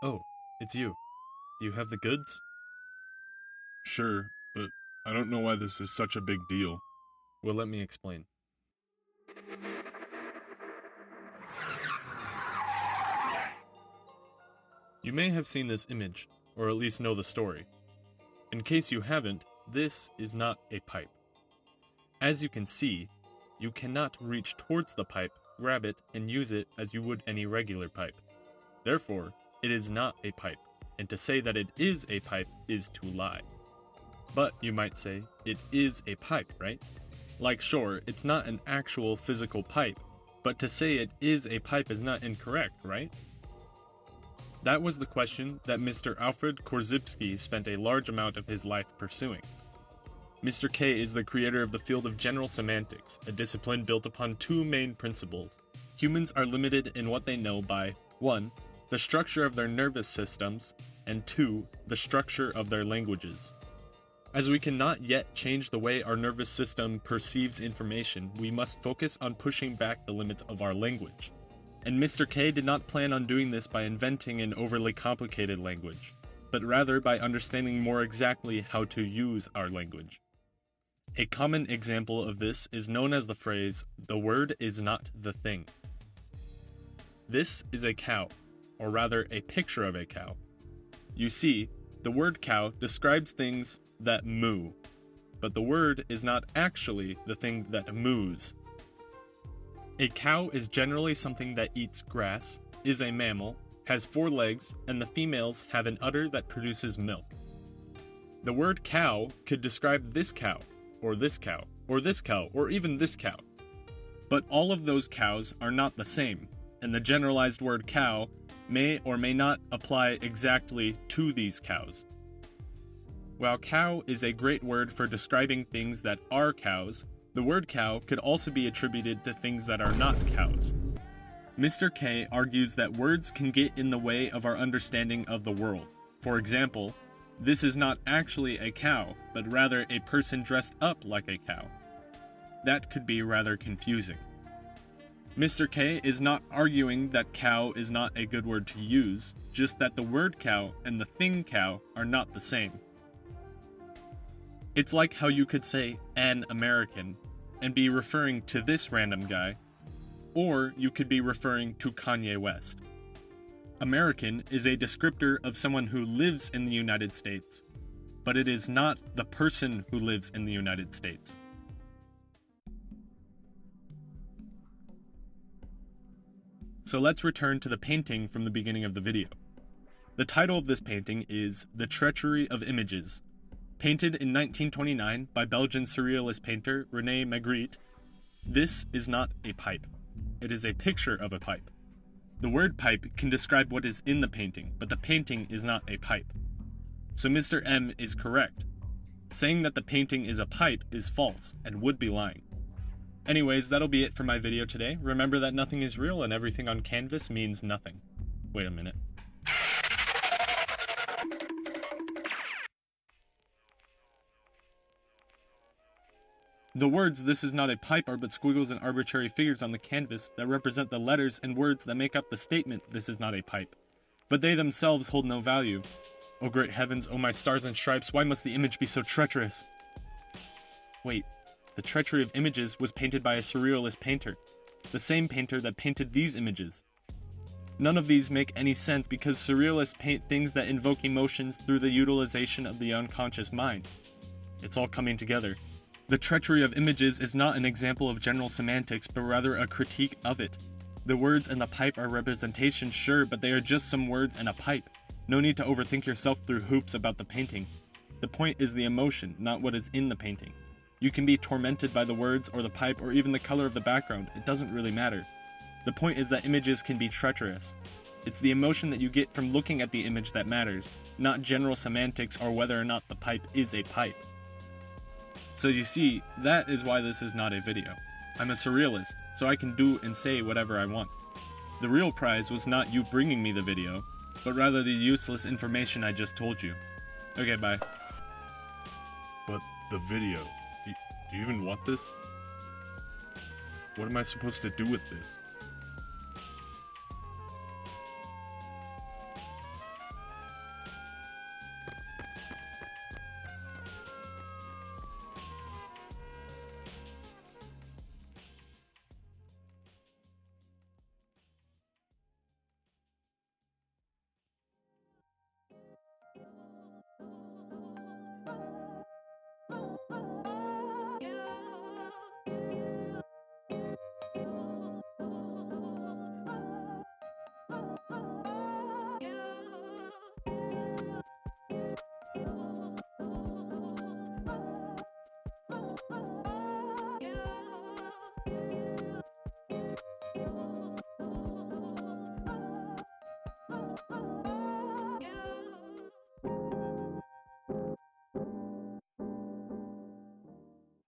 Oh, it's you. Do you have the goods? Sure, but I don't know why this is such a big deal. Well, let me explain. You may have seen this image, or at least know the story. In case you haven't, this is not a pipe. As you can see, you cannot reach towards the pipe, grab it, and use it as you would any regular pipe. Therefore, it is not a pipe, and to say that it is a pipe is to lie. But, you might say, it is a pipe, right? Like, sure, it's not an actual physical pipe, but to say it is a pipe is not incorrect, right? That was the question that Mr. Alfred Korzybski spent a large amount of his life pursuing. Mr. K is the creator of the field of general semantics, a discipline built upon two main principles. Humans are limited in what they know by 1. The structure of their nervous systems, and 2. The structure of their languages. As we cannot yet change the way our nervous system perceives information, we must focus on pushing back the limits of our language. And Mr. K did not plan on doing this by inventing an overly complicated language, but rather by understanding more exactly how to use our language. A common example of this is known as the phrase, "the word is not the thing." This is a cow, or rather a picture of a cow. You see, the word cow describes things that moo, but the word is not actually the thing that moos. A cow is generally something that eats grass, is a mammal, has 4 legs, and the females have an udder that produces milk. The word cow could describe this cow, or this cow, or this cow, or even this cow. But all of those cows are not the same, and the generalized word cow may or may not apply exactly to these cows. While cow is a great word for describing things that are cows, the word cow could also be attributed to things that are not cows. Mr. K argues that words can get in the way of our understanding of the world. For example, this is not actually a cow, but rather a person dressed up like a cow. That could be rather confusing. Mr. K is not arguing that cow is not a good word to use, just that the word cow and the thing cow are not the same. It's like how you could say an American and be referring to this random guy, or you could be referring to Kanye West. American is a descriptor of someone who lives in the United States, but it is not the person who lives in the United States. So let's return to the painting from the beginning of the video. The title of this painting is The Treachery of Images. Painted in 1929 by Belgian surrealist painter René Magritte, this is not a pipe. It is a picture of a pipe. The word pipe can describe what is in the painting, but the painting is not a pipe. So Mr. M is correct. Saying that the painting is a pipe is false and would be lying. Anyways, that'll be it for my video today. Remember that nothing is real and everything on canvas means nothing. Wait a minute. The words "this is not a pipe" are but squiggles and arbitrary figures on the canvas that represent the letters and words that make up the statement "this is not a pipe." But they themselves hold no value. Oh great heavens, oh my stars and stripes, why must the image be so treacherous? Wait, The Treachery of Images was painted by a surrealist painter, the same painter that painted these images. None of these make any sense because surrealists paint things that invoke emotions through the utilization of the unconscious mind. It's all coming together. The Treachery of Images is not an example of general semantics, but rather a critique of it. The words and the pipe are representations, sure, but they are just some words and a pipe. No need to overthink yourself through hoops about the painting. The point is the emotion, not what is in the painting. You can be tormented by the words or the pipe or even the color of the background, it doesn't really matter. The point is that images can be treacherous. It's the emotion that you get from looking at the image that matters, not general semantics or whether or not the pipe is a pipe. So you see, that is why this is not a video. I'm a surrealist, so I can do and say whatever I want. The real prize was not you bringing me the video, but rather the useless information I just told you. Okay, bye. But the video, do you even want this? What am I supposed to do with this?